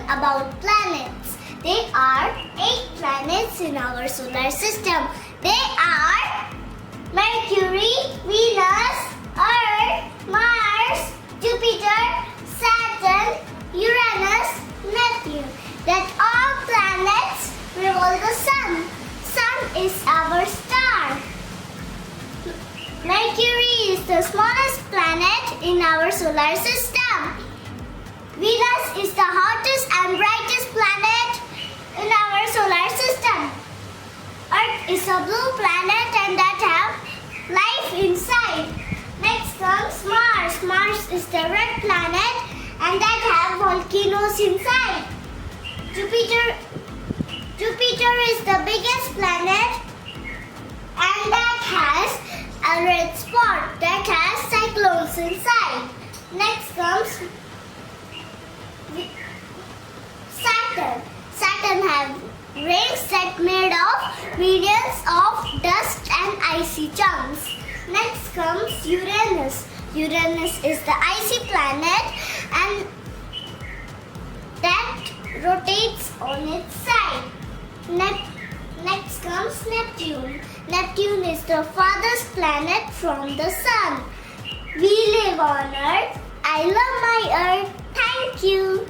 about planets. There are 8 planets in our solar system. They are Mercury, Venus, Earth, Mars, Jupiter, Saturn, Uranus, Neptune. That all planets revolve the sun. Sun is our star. Mercury is the smallest planet in our solar system. Venus is the hottest and brightest planet in our solar system. Earth is a blue planet and that have life inside. Next comes Mars. Mars is the red planet and that have volcanoes inside. Jupiter is the biggest planet and that has a red spot that has cyclones inside. Next comes Saturn. Saturn have rings that made of millions of dust and icy chunks. Next comes Uranus. Uranus is the icy planet and that rotates on its side. Next comes Neptune. Neptune is the farthest planet from the sun. We live on Earth. I love my Earth. Thank you.